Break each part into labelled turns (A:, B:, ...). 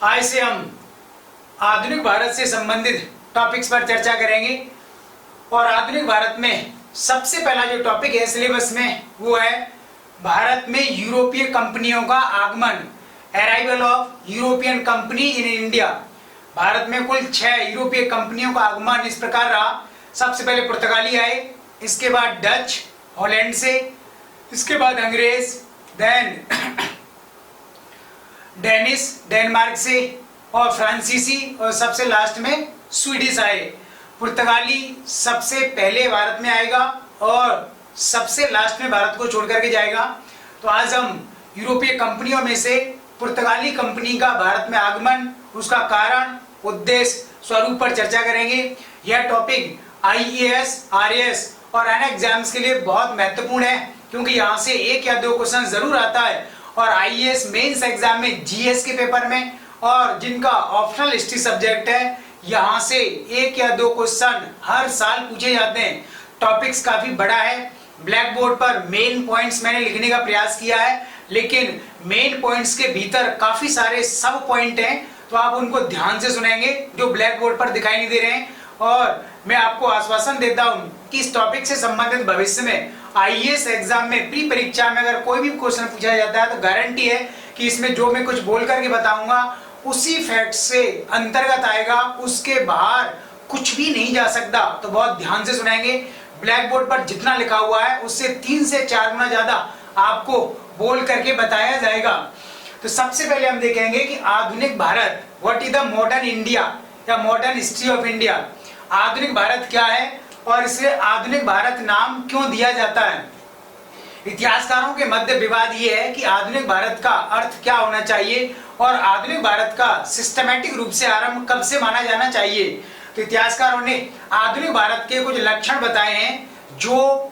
A: आज से हम आधुनिक भारत से संबंधित टॉपिक्स पर चर्चा करेंगे। और आधुनिक भारत में सबसे पहला जो टॉपिक है सिलेबस में वो है भारत में यूरोपीय कंपनियों का आगमन, arrival of European company in India. Bharat में कुल 6 यूरोपीय कंपनियों का आगमन इस प्रकार रहा। सबसे पहले पुर्तगाली आए, इसके बाद डच हॉलैंड से, इसके बाद अंग्रेज, देन डेनिश डेनमार्क से, और फ्रांसीसी, और सबसे लास्ट में स्वीडिश आए। पुर्तगाली सबसे पहले भारत में आएगा और सबसे लास्ट में भारत को छोड़ करके जाएगा। तो आज हम यूरोपीय कंपनियों में से पुर्तगाली कंपनी का भारत में आगमन, उसका कारण, उद्देश्य, स्वरूप पर चर्चा करेंगे। यह टॉपिक IAS, RAS और अन्य एग्जाम्स के लिए बहुत महत्वपूर्ण है, क्योंकि यहाँ से 1 या 2 क्वेश्चन जरूर आता है। और IAS मेंस एग्जाम में GS के पेपर में, और जिनका ऑप्शनल हिस्ट्री सब्जेक्ट है, यहाँ से 1 या 2 क्वेश्चन हर साल पूछे जाते हैं। टॉपिक्स काफी बड़ा है। ब्लैक बोर्ड पर मेन पॉइंट्स मैंने लिखने का प्रयास किया है, लेकिन मेन पॉइंट्स के भीतर काफी सारे सब पॉइंट हैं, तो आप उनको ध्यान से सुनेंगे जो ब्लैक बोर्ड पर दिखाई नहीं दे रहे हैं। और मैं आपको आश्वासन देता हूँ कि इस टॉपिक से संबंधित भविष्य में IAS एग्जाम में प्री परीक्षा में अगर कोई भी क्वेश्चन पूछा जाता है तो गारंटी है कि इसमें जो मैं कुछ बोल करके बताऊंगा उसी फैक्ट से अंतर्गत आएगा, उसके बाहर कुछ भी नहीं जा सकता। तो बहुत ध्यान से सुनेंगे। ब्लैक बोर्ड पर जितना लिखा हुआ है उससे 3 से 4 गुना ज्यादा आपको बोल करके बताया जाएगा। तो सबसे पहले हम देखेंगे कि आधुनिक Bharat, what is the modern India या मॉडर्न हिस्ट्री ऑफ इंडिया। आधुनिक भारत क्या है और इसे आधुनिक भारत नाम क्यों दिया जाता है। इतिहासकारों के मध्य विवाद ये है कि आधुनिक भारत का अर्थ क्या होना चाहिए और आधुनिक भारत का सिस्टमैटिक रूप से आरंभ कब से माना जाना चाहिए। तो इतिहासकारों ने आधुनिक भारत के कुछ लक्षण बताए हैं जो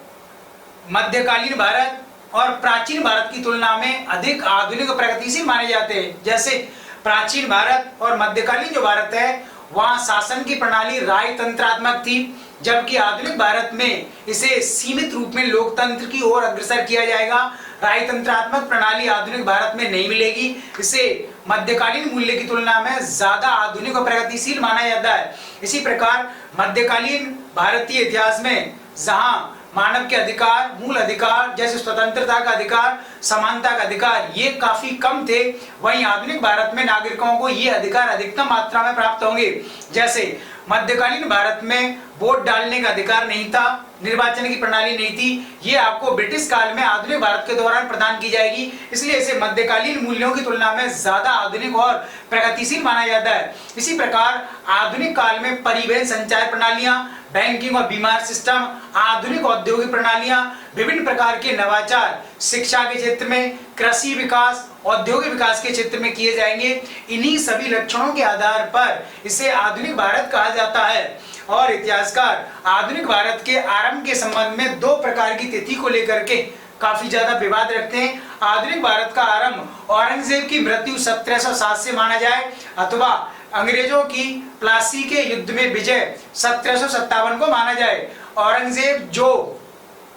A: मध्यकालीन भारत और प्राचीन भारत की तुलना में अधिक आधुनिक प्रगतिशील माने जाते हैं। जैसे प्राचीन भारत और मध्यकालीन जो भारत है वहां शासन की प्रणाली राजतंत्रात्मक थी, जबकि आधुनिक भारत में इसे सीमित रूप में लोकतंत्र की ओर अग्रसर किया जाएगा। राजतंत्रात्मक प्रणाली आधुनिक भारत में नहीं मिलेगी, इसे मध्यकालीन मूल्य की तुलना में ज्यादा आधुनिक और प्रगतिशील माना जाता है। इसी प्रकार मध्यकालीन भारतीय इतिहास में जहां मानव के अधिकार, मूल अधिकार जैसे स्वतंत्रता का अधिकार, समानता का अधिकार ये काफी कम थे, वहीं आधुनिक भारत में नागरिकों को ये अधिकार अधिकतम मात्रा में प्राप्त होंगे। जैसे मध्यकालीन भारत में वोट डालने का अधिकार नहीं था, निर्वाचन की प्रणाली नहीं थी, ये आपको ब्रिटिश काल में आधुनिक भारत के दौरान प्रदान की जाएगी। इसलिए इसे मध्यकालीन मूल्यों की तुलना में ज्यादा आधुनिक और प्रगतिशील माना जाता है। इसी प्रकार आधुनिक काल में परिवहन संचार प्रणालियां, बैंकिंग और बीमा सिस्टम, आधुनिक औद्योगिक प्रणालियां, विभिन्न प्रकार के नवाचार शिक्षा के क्षेत्र में, कृषि विकास, औद्योगिक विकास के क्षेत्र में किए जाएंगे। इन्हीं सभी लक्षणों के आधार पर इसे आधुनिक भारत कहा जाता है। और इतिहासकार आधुनिक भारत के आरंभ के संबंध में 2 प्रकार की तिथि को लेकर के काफी ज्यादा विवाद रखते हैं। आधुनिक भारत का आरंभ औरंगजेब की मृत्यु 1707 से माना जाए, अथवा अंग्रेजों की प्लासी के युद्ध में विजय 1757 को माना जाए। औरंगजेब जो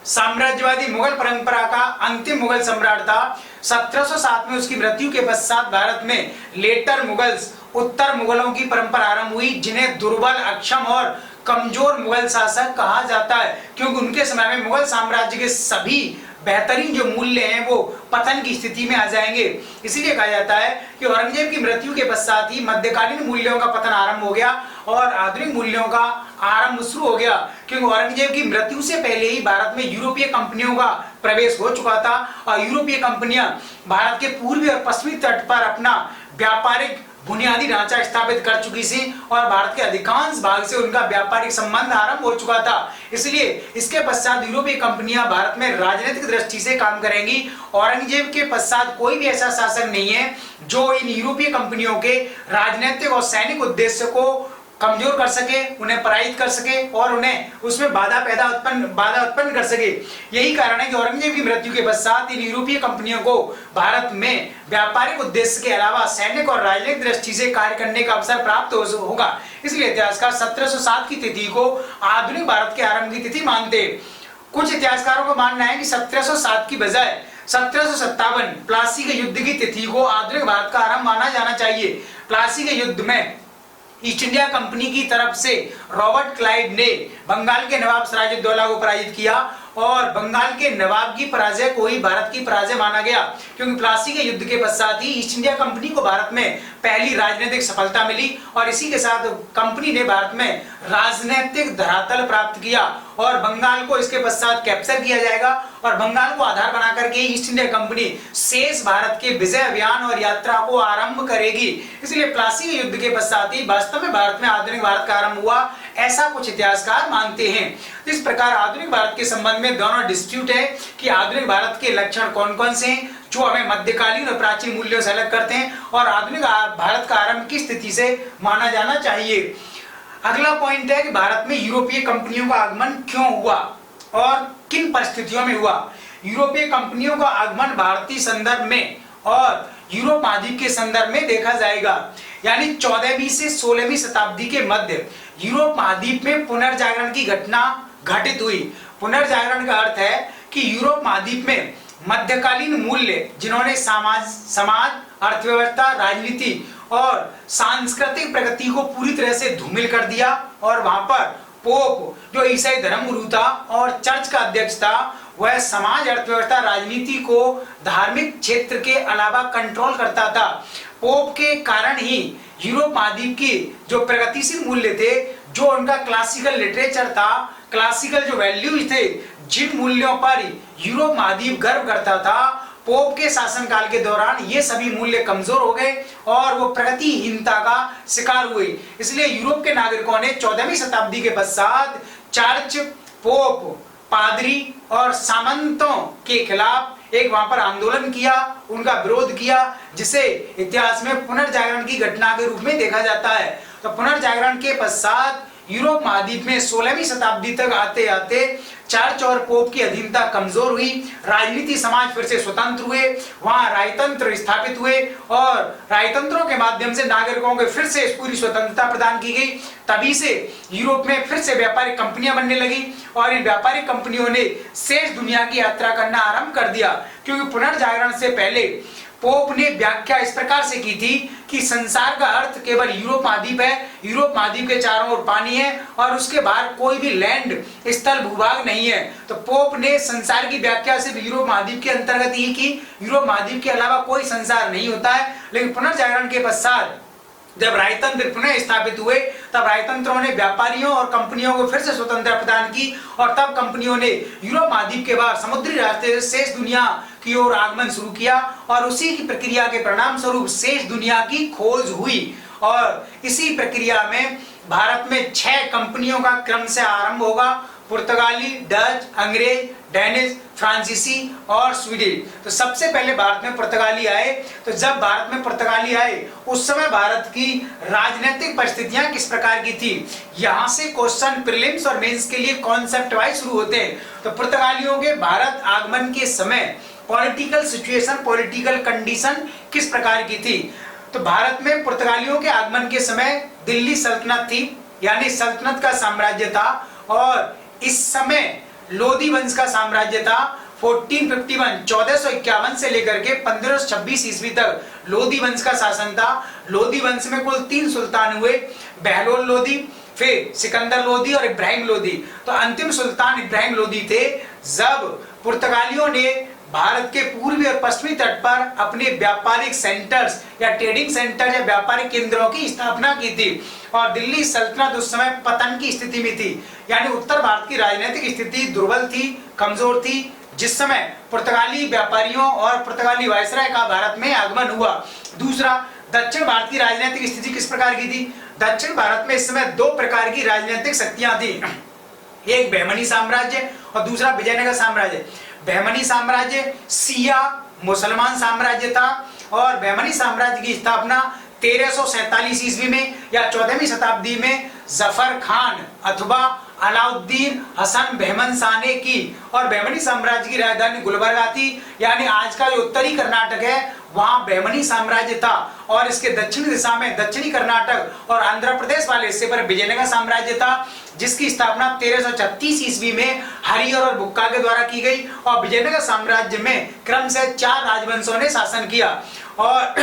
A: साम्राज्यवादी मुगल परंपरा का अंतिम मुगल सम्राट था, 1707 में उसकी मृत्यु के पश्चात भारत में लेटर मुगल्स, उत्तर मुगलों की परंपरा आरंभ हुई, जिन्हें दुर्बल, अक्षम और कमजोर मुगल शासक कहा जाता है, क्योंकि उनके समय में मुगल साम्राज्य के सभी बेहतरीन जो मूल्य हैं वो पतन की स्थिति में आ जाएंगे। इसीलिए कहा जाता है कि औरंगजेब की मृत्यु के पश्चात ही मध्यकालीन मूल्यों का पतन आरंभ हो गया और आधुनिक मूल्यों का आरंभ शुरू हो गया, क्योंकि औरंगजेब की मृत्यु से पहले ही भारत में यूरोपीय कंपनियों का प्रवेश हो चुका था और यूरोपीय कंपनियां भारत के पूर्वी और पश्चिमी तट पर अपना व्यापारिक बुनियादी ढांचा स्थापित कर चुकी थी और भारत के अधिकांश भाग से उनका व्यापारिक संबंध आरंभ हो चुका था। इसलिए इसके पश्चात यूरोपीय कंपनियां भारत में राजनीतिक दृष्टि से काम करेंगी। औरंगजेब के पश्चात कोई भी ऐसा शासक नहीं है जो इन यूरोपीय कंपनियों के राजनीतिक और सैनिक उद्देश्य को कमजोर कर सके, उन्हें पराजित कर सके और उन्हें उसमें बाधा उत्पन्न कर सके। यही कारण है कि औरंगजेब की मृत्यु के पश्चात इन यूरोपीय कंपनियों को भारत में व्यापारिक उद्देश्य के अलावा सैनिक और राजनीतिक दृष्टि से कार्य करने का अवसर प्राप्त होगा। इसलिए इतिहासकार 1707 की तिथि को आधुनिक भारत के आरंभ की तिथि मानते हैं। कुछ इतिहासकारों का मानना है कि 1707 की बजाय 1757 प्लासी के युद्ध की तिथि को आधुनिक भारत का आरंभ माना जाना चाहिए। प्लासी के युद्ध में ईस्ट इंडिया कंपनी की तरफ से रॉबर्ट क्लाइव ने बंगाल के नवाब सिराजुद्दौला को पराजित किया और बंगाल के नवाब की पराजय को ही भारत की पराजय माना गया, क्योंकि प्लासी के युद्ध के पश्चात ही ईस्ट इंडिया कंपनी को भारत में पहली राजनीतिक सफलता मिली और इसी के साथ कंपनी ने भारत में राजनीतिक धरातल प्राप्त किया और बंगाल को इसके पश्चात कैप्चर किया जाएगा और बंगाल को आधार बना करके ईस्ट इंडिया कंपनी शेष भारत के विजय अभियान और यात्रा को आरंभ करेगी। इसलिए प्लासी के युद्ध के पश्चात ही वास्तव में भारत में आधुनिक भारत का आरंभ हुआ, ऐसा कुछ इतिहासकार मानते हैं। इस प्रकार आधुनिक भारत के संबंध में दोनों डिस्प्यूट है कि आधुनिक भारत के लक्षण कौन कौन से हैं जो हमें मध्यकालीन और प्राचीन मूल्यों से अलग करते हैं और आधुनिक भारत का आरंभ किस स्थिति से माना जाना चाहिए। अगला पॉइंट है कि भारत में यूरोपीय कंपनियों का आगमन क्यों हुआ और किन परिस्थितियों में हुआ। यूरोपीय कंपनियों का आगमन भारतीय संदर्भ में और यूरोप महाद्वीप के संदर्भ में देखा जाएगा, यानी 14वीं से 16वीं शताब्दी के मध्य यूरोप महाद्वीप में पुनर्जागरण की घटना घटित हुई। पुनर्जागरण का अर्थ है कि यूरोप महाद्वीप में मध्यकालीन मूल्य जिन्होंने समाज, अर्थव्यवस्था, राजनीति और सांस्कृतिक प्रगति को पूरी तरह से धूमिल कर दिया और वहां पर पोप जो ईसाई धर्म गुरु था और चर्च का अध्यक्ष था, वह समाज, अर्थव्यवस्था, राजनीति को धार्मिक क्षेत्र के अलावा कंट्रोल करता था। पोप के कारण ही यूरोप महाद्वीप की जो प्रगतिशील मूल्य थे, जो उनका क्लासिकल लिटरेचर था, क्लासिकल जो वैल्यूज थे, जिन मूल्यों पर यूरोप महाद्वीप गर्व करता था, पोप के शासनकाल के दौरान ये सभी मूल्य कमजोर हो गए और वो प्रगतिहीनता का शिकार हुए। इसलिए यूरोप के नागरिकों ने 14वीं शताब्दी के पश्चात चर्च, पोप, पादरी और सामंतों के खिलाफ एक वहां पर आंदोलन किया, उनका विरोध किया, जिसे इतिहास में पुनर्जागरण की घटना के रूप में देखा जाता है। तो पुनर्जागरण के पश्चात यूरोप महाद्वीप में 16वीं शताब्दी तक आते आते चर्च और पोप की अधीनता कमजोर हुई, राजनीति, समाज फिर से स्वतंत्र हुए, वहां राजतंत्र स्थापित हुए और राजतंत्रों के माध्यम से नागरिकों को फिर से पूरी स्वतंत्रता प्रदान की गई। तभी से यूरोप में फिर से व्यापारिक कंपनियां बनने लगी और इन व्यापारिक कंपनियों ने शेष दुनिया की यात्रा करना आरंभ कर दिया, क्योंकि पुनर्जागरण से पहले पोप ने व्याख्या इस प्रकार से की थी कि संसार का अर्थ केवल यूरोप महाद्वीप है, यूरोप महाद्वीप के चारों ओर पानी है और उसके बाहर कोई भी लैंड, स्थल, भूभाग नहीं है। तो पोप ने संसार की व्याख्या सिर्फ यूरोप महाद्वीप के अंतर्गत ही की, यूरोप महाद्वीप के अलावा कोई संसार नहीं होता है। लेकिन पुनर्जागरण के पश्चात जब राजतंत्र पुनः स्थापित हुए, तब राजतंत्रों ने व्यापारियों और कंपनियों को फिर से स्वतंत्रता प्रदान की और तब कंपनियों ने यूरोप महाद्वीप के बाद समुद्री रास्ते से शेष दुनिया की ओर आगमन शुरू किया और उसी की प्रक्रिया के परिणाम स्वरूप शेष दुनिया की खोज हुई। और इसी प्रक्रिया में भारत में 6 कंपनियों का क्रम से आरंभ होगा, पुर्तगाली, डच, अंग्रेज, डेनिश, फ्रांसीसी और स्वीडिश। तो सबसे पहले भारत में पुर्तगाली आए। तो जब भारत में पुर्तगाली आए उस समय भारत की राजनीतिक परिस्थितियां किस प्रकार की थी, यहां से क्वेश्चन प्रीलिम्स और मेंस के लिए कॉन्सेप्ट वाइज शुरू होते हैं। तो पुर्तगालियों के भारत आगमन के समय पॉलिटिकल सिचुएशन, पॉलिटिकल कंडीशन किस प्रकार की थी। तो भारत में पुर्तगालियों के आगमन के समय दिल्ली सल्तनत थी, यानी सल्तनत का साम्राज्य था और इस समय लोधी वंश का साम्राज्य था। 1451 से लेकर के 1526 ईस्वी तक लोधी वंश का शासन था। लोधी वंश में कुल 3 सुल्तान हुए, बहलोल लोधी, फिर सिकंदर लोधी और इब्राहिम लोधी। तो अंतिम सुल्तान इब्राहिम लोधी थे जब पुर्तगालियों ने भारत के पूर्वी और पश्चिमी तट पर अपने व्यापारिक सेंटर्स या ट्रेडिंग सेंटर या व्यापारिक केंद्रों की स्थापना की थी और दिल्ली सल्तनत उस समय पतन की स्थिति में थी, यानी उत्तर भारत की राजनीतिक स्थिति दुर्बल थी, कमजोर थी, जिस समय पुर्तगाली व्यापारियों और पुर्तगाली वायसराय का भारत में आगमन हुआ। दूसरा, दक्षिण भारत की राजनीतिक स्थिति किस प्रकार की थी। दक्षिण भारत में इस समय 2 प्रकार की राजनीतिक शक्तियां थी, एक बहमनी साम्राज्य और दूसरा विजयनगर साम्राज्य। बहमनी साम्राज्य शिया मुसलमान साम्राज्य था और बहमनी साम्राज्य की स्थापना 1347 ईस्वी में या 14वीं शताब्दी में जफर खान अथवा अलाउद्दीन हसन बहमन शाह ने की और बहमनी साम्राज्य की राजधानी गुलबर्गा थी, यानी आज का जो उत्तरी कर्नाटक है वहां बहमनी साम्राज्य था और इसके दक्षिणी दिशा में दक्षिणी कर्नाटक और आंध्र प्रदेश वाले हिस्से पर विजयनगर साम्राज्य था, जिसकी स्थापना 1336 ईस्वी में हरिहर और बुक्का के द्वारा की गई। और विजयनगर साम्राज्य में क्रम से 4 राजवंशों ने शासन किया और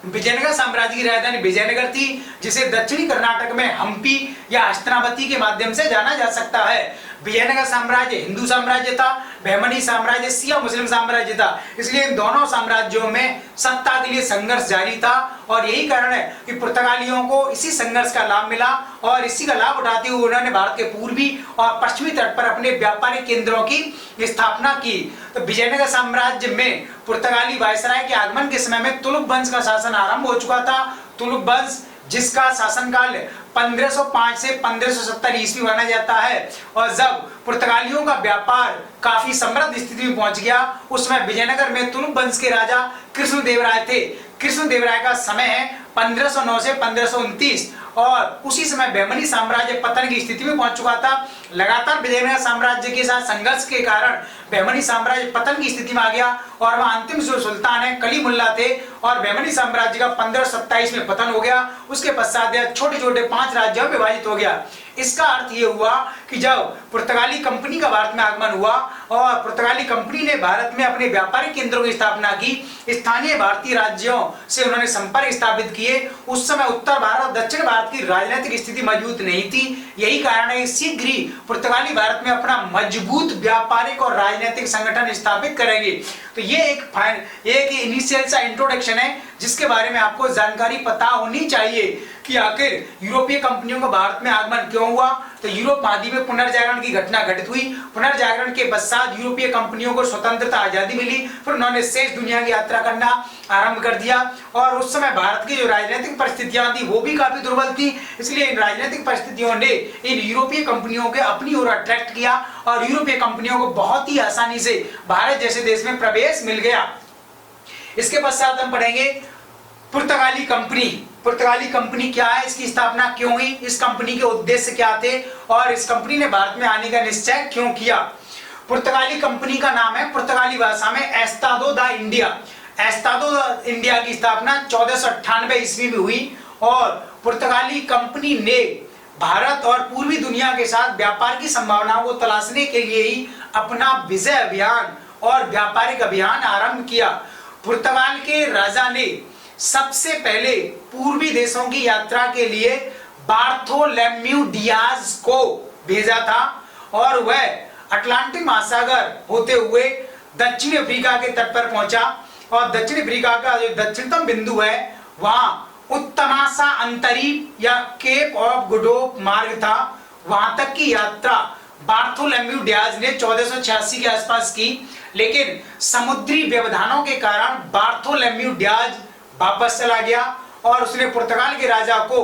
A: विजयनगर साम्राज्य की राजधानी विजयनगर थी, जिसे दक्षिणी कर्नाटक में हम्पी या हस्तिनावती के माध्यम से जाना जा सकता है। विजयनगर साम्राज्य हिंदू साम्राज्य था, बहमनी साम्राज्य सिया मुस्लिम साम्राज्य था, इसलिए इन दोनों साम्राज्यों में सत्ता के लिए संघर्ष जारी था। और यही कारण है कि पुर्तगालियों को इसी संघर्ष का लाभ मिला और इसी का लाभ उठाते हुए उन्होंने भारत के पूर्वी और पश्चिमी तट पर अपने व्यापारिक केंद्रों की स्थापना की। तो विजयनगर साम्राज्य में पुर्तगाली वायसराय के आगमन के समय में तुलुक वंश का शासन आरंभ हो चुका था। तुलुक वंश जिसका शासनकाल 1505 से 1570 ईस्वी माना जाता है। और जब पुर्तगालियों का व्यापार काफी समृद्ध स्थिति में पहुंच गया, उसमें विजयनगर में तुलुक वंश के राजा कृष्णदेवराय थे। कृष्णदेवराय का समय है 1509 से 1529 और उसी समय बहमनी साम्राज्य पतन की स्थिति में पहुंच चुका था। लगातार विजयनगर साम्राज्य के साथ संघर्ष के कारण बहमनी साम्राज्य पतन की स्थिति में आ गया और वह अंतिम जो सुल्तान है कलीमुल्ला थे और बहमनी साम्राज्य का 1527 में पतन हो गया। उसके पश्चात यह छोटे छोटे 5 राज्यों में विभाजित हो गया। इसका अर्थ यह हुआ कि जब पुर्तगाली कंपनी का भारत में आगमन हुआ और पुर्तगाली कंपनी ने भारत में अपने व्यापारिक केंद्रों की स्थापना की, स्थानीय भारतीय राज्यों से उन्होंने संपर्क स्थापित किए। उस समय उत्तर भारत और दक्षिण भारत की राजनीतिक स्थिति मजबूत नहीं थी। यही कारण है शीघ्र ही पुर्तगाली भारत में अपना मजबूत व्यापारिक और राजनीतिक संगठन स्थापित करेंगे। तो ये एक इनिशियल सा इंट्रोडक्शन है जिसके बारे में आपको जानकारी पता होनी चाहिए कि आखिर यूरोपीय कंपनियों का भारत में आगमन क्यों हुआ। तो यूरोप महाद्वीप में पुनर्जागरण की घटना घटित हुई। पुनर्जागरण के पश्चात यूरोपीय कंपनियों को स्वतंत्रता आजादी मिली, फिर उन्होंने शेष दुनिया की यात्रा करना आरंभ कर दिया। और उस समय भारत की जो राजनीतिक परिस्थितियां थी वो भी काफी दुर्बल थी, इसलिए इन राजनीतिक परिस्थितियों ने इन यूरोपीय कंपनियों के अपनी ओर अट्रैक्ट किया और यूरोपीय कंपनियों को बहुत ही आसानी से भारत जैसे देश में प्रवेश मिल गया। इसके पश्चात हम पढ़ेंगे पुर्तगाली कंपनी। पुर्तगाली कंपनी क्या है, इसकी स्थापना क्यों हुई, इस कंपनी के उद्देश्य क्या थे और इस कंपनी ने भारत में आने का निश्चय क्यों किया। पुर्तगाली कंपनी का नाम है पुर्तगाली भाषा में एस्तादो दा इंडिया। एस्तादो दा इंडिया की स्थापना 1498 ईस्वी में हुई और पुर्तगाली कंपनी ने भारत और पूर्वी दुनिया के साथ व्यापार की संभावनाओं को तलाशने के लिए ही अपना विजय अभियान और व्यापारिक अभियान आरंभ किया। पुर्तगाल के राजा ने सबसे पहले पूर्वी देशों की यात्रा के लिए बार्थोलोम्यू डियाज को भेजा था और वह अटलांटिक महासागर होते हुए दक्षिण अफ्रीका के तट पर पहुंचा और दक्षिण अफ्रीका का जो दक्षिणतम बिंदु है वहां उत्तमासा अंतरीप या केप ऑफ गुड होप मार्ग था। वहां तक की यात्रा बार्थोलोम्यू डियाज ने 1486 के आसपास की, लेकिन समुद्री व्यवधानों के कारण बार्थोलोम्यू डियाज वापस चला गया और उसने पुर्तगाल के राजा को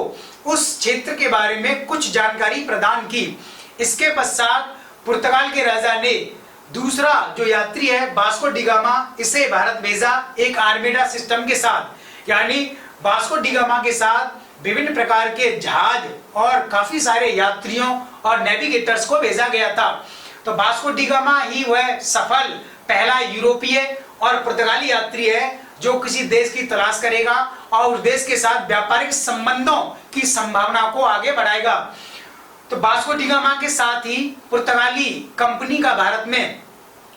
A: उस क्षेत्र के बारे में कुछ जानकारी प्रदान की। इसके पश्चात पुर्तगाल के राजा ने दूसरा जो यात्री है वास्को डी गामा, इसे भारत भेजा एक आर्मेडा सिस्टम के साथ। यानी वास्को डी गामा के साथ विभिन्न प्रकार के जहाज और काफी सारे यात्रियों और नेविगेटर्स को भेजा गया था। तो वास्को डी गामा ही वह सफल पहला यूरोपीय और पुर्तगाली यात्री है जो किसी देश की तलाश करेगा और उस देश के साथ व्यापारिक संबंधों की संभावना को आगे बढ़ाएगा। तो वास्को डी गामा के साथ ही पुर्तगाली कंपनी का भारत में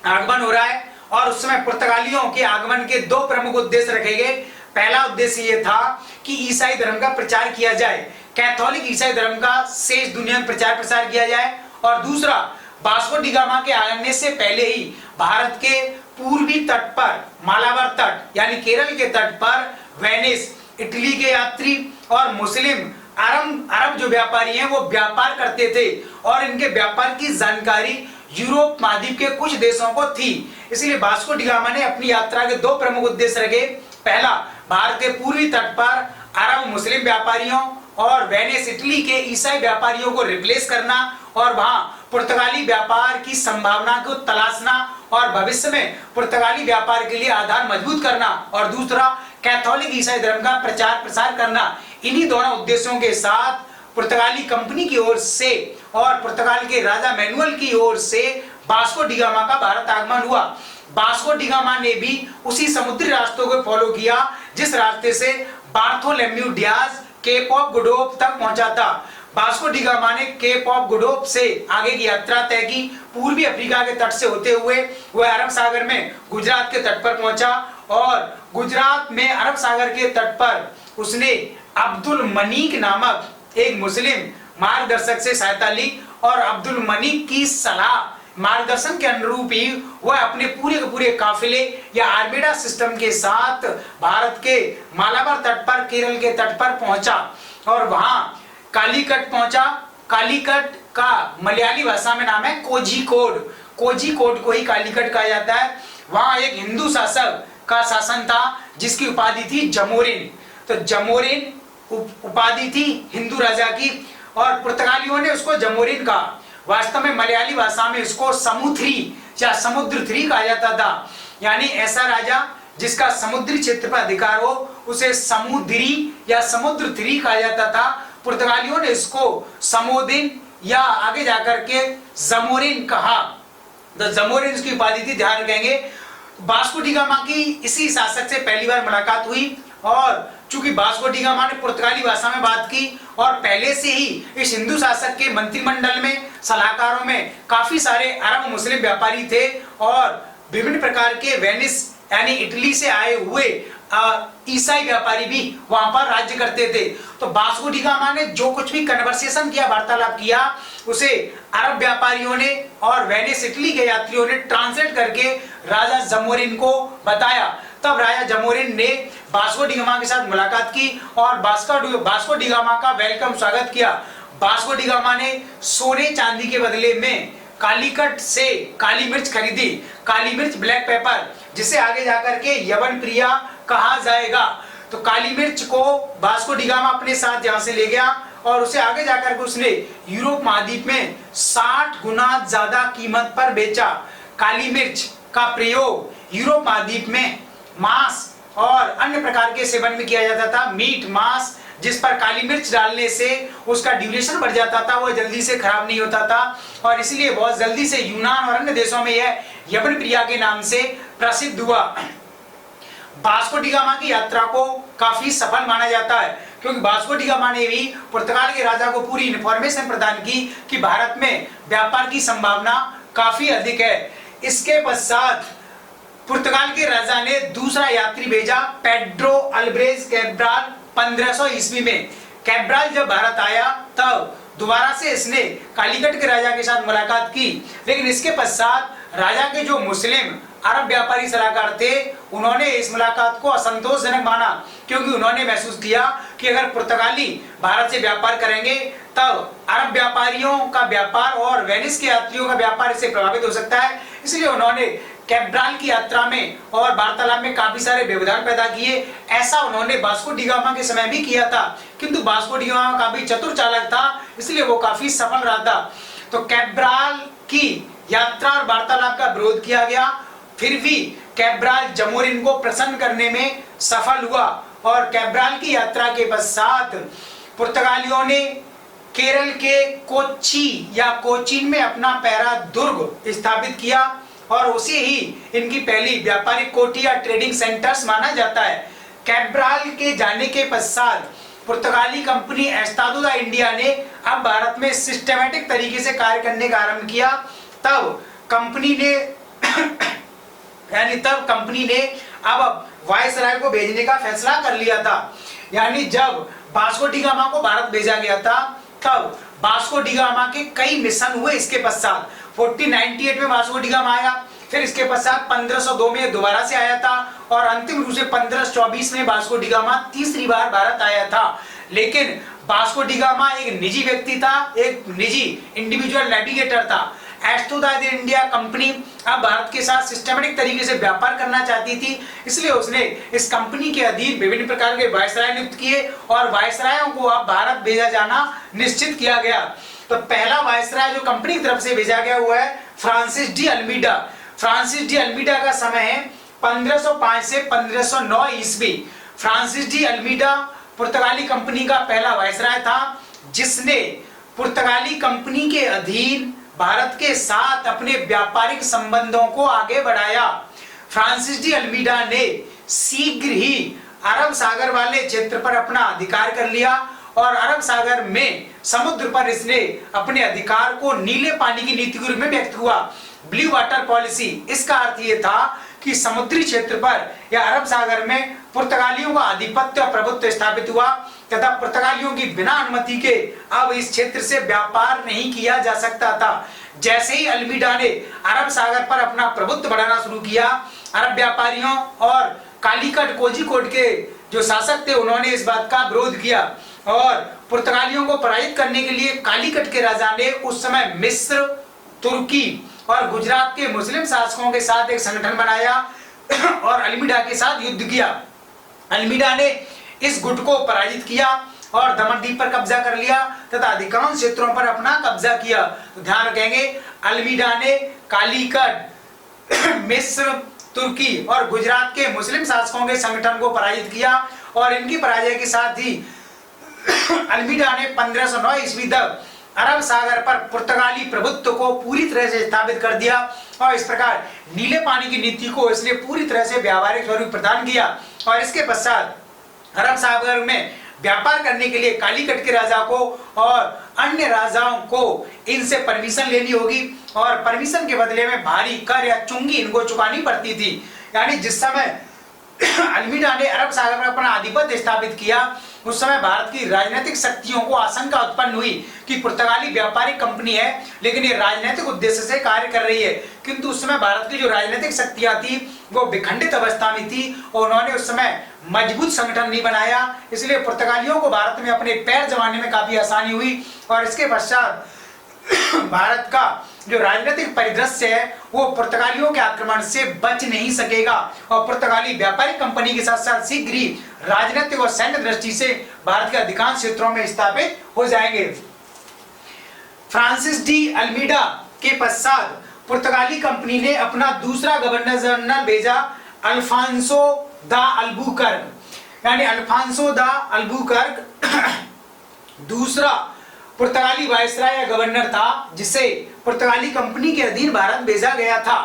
A: आगमन हो रहा है और उस समय पुर्तगालियों के आगमन के 2 प्रमुख उद्देश्य रखे गए। पहला उद्देश्य यह था कि ईसाई धर्म का प्रचार किया जाए, कैथोलिक ईसाई धर्म का शेष दुनिया में प्रचार प्रसार किया जाए। और दूसरा, वास्को डी गामा के आने से पहले ही भारत के पूर्वी तट पर मालाबार तट यानी केरल के तट पर वेनिस, इटली के यात्री और मुस्लिम अरब जो व्यापारी हैं वो व्यापार करते थे और इनके व्यापार की जानकारी यूरोप महाद्वीप के कुछ देशों को थी। इसलिए वास्को डी गामा ने अपनी यात्रा के 2 प्रमुख उद्देश्य रखे। पहला, भारत के पूर्वी तट पर अरब मुस्लिम व्यापारियों और वेनिस इटली के ईसाई व्यापारियों को रिप्लेस करना और वहां पुर्तगाली व्यापार की संभावना को तलाशना और भविष्य में पुर्तगाली व्यापार के लिए आधार मजबूत करना। और दूसरा, कैथोलिक ईसाई धर्म का प्रचार प्रसार करना। इन्हीं दोनों उद्देश्यों के साथ पुर्तगाली कंपनी की ओर से और पुर्तगाल के राजा मैनुअल की ओर से वास्को डी गामा का भारत आगमन हुआ। वास्को डी गामा ने भी उसी समुद्री रास्तों को फॉलो किया जिस रास्ते से Bartholomew Dias Cape of Good Hope तक पहुंचा था। वास्को डी गामा ने केप ऑफ गुड होप से आगे की यात्रा तय की। पूर्वी अफ्रीका के तट से होते हुए वह अरब सागर में गुजरात के तट पर पहुंचा और गुजरात में अरब सागर के तट पर उसने अब्दुल मनीक नामक एक मुस्लिम मार्गदर्शक से सहायता ली और अब्दुल मनीक की सलाह मार्गदर्शन के अनुरूप ही वह अपने पूरे के पूरे काफिले या आर्मेडा सिस्टम के साथ भारत के मालाबार तट पर, केरल के तट पर पहुंचा और वहां कालीकट पहुंचा। कालीकट का मलयाली भाषा में नाम है कोझिकोड। कोझिकोड को ही कालीकट कहा जाता है। वहां एक हिंदू शासक का शासन था जिसकी उपाधि थी जमोरिन। तो जमोरिन उपाधि थी हिंदू राजा की और पुर्तगालियों ने उसको जमोरिन कहा। वास्तव में मलयाली भाषा में इसको समुद्री या समुद्रथ्री कहा जाता था, यानी ऐसा राजा जिसका समुद्री क्षेत्र पर अधिकार हो उसे समुद्री या समुद्रथ्री कहा जाता था। पुर्तगालियों ने इसको समोदिन या आगे जाकर के जमोरिन कहा। तो जमोरिन इसकी उपाधि थी, ध्यान रखेंगे। वास्को डी गामा की इसी शासक से पहली बार मुलाकात हुई और चूंकि वास्को डी गामा ने पुर्तगाली भाषा में बात की और पहले से ही इस हिंदू शासक के मंत्रिमंडल में सलाहकारों में काफी सारे अरब मुस्लिम व्यापारी थे और विभिन्न प्रकार के वेनिस यानी इटली से आए हुए ईसाई व्यापारी भी वहां पर राज्य करते थे। तो वास्को डी गामा ने जो कुछ भी कन्वर्सेशन किया, वार्तालाप किया, उसे अरब व्यापारियों ने और वेनिस इटली के यात्रियों ने ट्रांसलेट करके राजा जमोरिन को बताया। तब राजा जमोरिन ने वास्को डी गामा के साथ मुलाकात की और वास्को डी गामा का वेलकम स्वागत किया। वास्को डी गामा ने सोने चांदी के बदले में कालीकट से काली मिर्च खरीदी। काली मिर्च, ब्लैक पेपर, जिसे आगे जाकर के यवन प्रिया कहा जाएगा। तो काली मिर्च को वास्को डी गामा अपने साथ यहां से ले गया और उसे आगे जाकर के उसने यूरोप महाद्वीप में 60 गुना ज्यादा कीमत पर बेचा। काली मिर्च का प्रयोग यूरोप महाद्वीप में मांस और अन्य प्रकार के सेवन में किया जाता था। मीट, मांस जिस पर काली मिर्च डालने से उसका ड्यूरेशन बढ़ जाता था, वह जल्दी से खराब नहीं होता था और इसलिए बहुत जल्दी से यूनान और अन्य देशों में यह यवन प्रिया के नाम से प्रसिद्ध हुआ। वास्को डी गामा की यात्रा को काफी सफल माना जाता है क्योंकि वास्को डी गामा ने भी पुर्तगाल के राजा को पूरी इंफॉर्मेशन प्रदान की कि भारत में व्यापार की संभावना काफी अधिक है। इसके पश्चात पुर्तगाल के राजा ने दूसरा यात्री भेजा, पेड्रो अल्ब्रेज कैब्राल। 1500 ईस्वी में कैब्राल जब भारत आया तब दोबारा से इसने कालीकट के राजा के साथ मुलाकात की, लेकिन इसके पश्चात राजा के जो मुस्लिम अरब व्यापारी सलाहकार थे उन्होंने इस मुलाकात को असंतोषजनक माना क्योंकि उन्होंने महसूस किया कि अगर पुर्तगाली भारत से व्यापार करेंगे तब अरब व्यापारियों का व्यापार और वेनिस के यात्रियों का व्यापार इससे प्रभावित हो सकता है। इसलिए उन्होंने कैब्राल की यात्रा में और वार्तालाप में काफी सारे व्यवधान पैदा किए। ऐसा उन्होंने वास्को डी गामा के समय भी किया था, किंतु वास्को डी गामा काफी चतुर चालक था, इसलिए वो काफी सफल रहा था। तो कैब्राल की यात्रा और वार्तालाप का विरोध किया गया, फिर भी कैब्राल जमोरिन को प्रसन्न करने में सफल हुआ और कैब्राल की यात्रा के पश्चात पुर्तगालियों ने केरल के कोच्चि या कोचीन में अपना पहरा दुर्ग स्थापित किया और उसे ही इनकी पहली व्यापारिक कोठी या ट्रेडिंग सेंटर्स माना जाता है। कैब्राल के जाने के पश्चात पुर्तगाली कंपनी एस्तादो दा इंडिया ने अब भारत में सिस्टमैटिक तरीके से कार्य करने का आरंभ किया। तब कंपनी ने अब वायसराय को भेजने का फैसला कर लिया था। यानी जब वास्को डी गामा को भारत भेजा गया था तब वास्को डी गामा के कई मिशन हुए। इसके पश्चात 1498 में वास्को डी गामा आया, फिर इसके पश्चात 1502 में दोबारा से आया था और अंतिम रूप से 1524 में वास्को डी गामा तीसरी बार भारत आया था। लेकिन वास्को डी गामा एक निजी व्यक्ति था, एक निजी इंडिविजुअल नेविगेटर था। एस्तादो दा इंडिया कंपनी अब भारत के साथ सिस्टमैटिक तरीके से व्यापार करना चाहती थी, इसलिए उसने इस कंपनी के अधीन विभिन्न प्रकार के वायसराय नियुक्त किए और वायसरायों को अब भारत भेजा जाना निश्चित किया गया। तो पहला वायसराय जो कंपनी की तरफ से भेजा गया हुआ है Francis de Almeida. Francis de Almeida का समय है 1505 से 1509 ईस्वी। फ्रांसिस डी अल्मीडा पुर्तगाली कंपनी का पहला वायसराय था जिसने पुर्तगाली कंपनी के अधीन भारत के साथ अपने व्यापारिक संबंधों को आगे बढ़ाया। फ्रांसिस डी अल्मीडा ने शीघ्र ही अरब सागर वाले क्षेत्र पर अपना अधिकार कर लिया और अरब सागर में समुद्र पर इसने अपने अधिकार को नीले पानी की नीति के रूप में व्यक्त हुआ। ब्लू वाटर पॉलिसी, इसका अर्थ यह था कि समुद्री क्षेत्र पर या अरब सागर में पुर्तगालियों का आधिपत्य और प्रभुत्व स्थापित हुआ तथा पुर्तगालियों की बिना अनुमति के अब इस क्षेत्र से व्यापार नहीं किया जा सकता था। जैसे ही अल्मीडा ने अरब सागर पर अपना प्रभुत्व बढ़ाना शुरू किया, अरब व्यापारियों और कालीकट कोझिकोड के जो शासक थे उन्होंने इस बात का विरोध किया और पुर्तगालियों को पराजित करने के लिए कालीकट के राजा ने उस समय मिस्र, तुर्की और गुजरात के मुस्लिम शासकों के साथ एक संगठन बनाया और अल्मीडा के साथ युद्ध किया। अल्मीडा ने इस गुट को पराजित किया और दमन द्वीप पर कब्जा कर लिया तथा अधिकांश क्षेत्रों पर अपना कब्जा किया। तो ध्यान रखेंगे, अल्मीडा ने कालीकट, मिस्र, तुर्की और गुजरात के मुस्लिम शासकों के संगठन को पराजित किया और इनकी पराजय के साथ ही अल्मीडा ने 1509 ईस्वी तक अरब सागर पर पुर्तगाली प्रभुत्व को पूरी तरह से स्थापित कर दिया और इस प्रकार नीले पानी की नीति को इसने पूरी तरह से व्यावहारिक स्वरूप प्रदान किया। और इसके पश्चात अरब सागर में व्यापार करने के लिए कालीकट के राजा को और अन्य राजाओं को इनसे परमिशन लेनी होगी और परमिशन के बदले में भारी कर या चुंगी इनको चुकानी पड़ती थी। यानी जिस समय अल्मीडा ने अरब सागर पर अपना आधिपत्य स्थापित किया उस समय भारत की राजनीतिक शक्तियों को आशंका उत्पन्न हुई कि पुर्तगाली व्यापारिक कंपनी है लेकिन ये राजनीतिक उद्देश्य से कार्य कर रही है, किंतु उस समय भारत की जो राजनीतिक शक्तियां थी वो विखंडित अवस्था में थी और उन्होंने उस समय मजबूत संगठन नहीं बनाया, इसलिए पुर्तगालियों को भारत में अपने पैर जमाने में काफी आसानी हुई और इसके पश्चात भारत का जो राजनीतिक परिदृश्य है वो पुर्तगालियों के आक्रमण से बच नहीं सकेगा और पुर्तगाली व्यापारिक कंपनी के साथ साथ शीघ्र ही राजनीतिक और सैन्य दृष्टि से भारत के अधिकांश क्षेत्रों में स्थापित हो जाएंगे। फ्रांसिस डी अल्मीडा के पश्चात पुर्तगाली कंपनी ने अपना दूसरा गवर्नर जनरल भेजा, अल्फांसो दा अल्बुकर्क, यानी अल्फांसो दा अल्बुकर्क दूसरा पुर्तगाली वायसराय या गवर्नर था जिसे पुर्तगाली कंपनी के अधीन भारत भेजा गया था।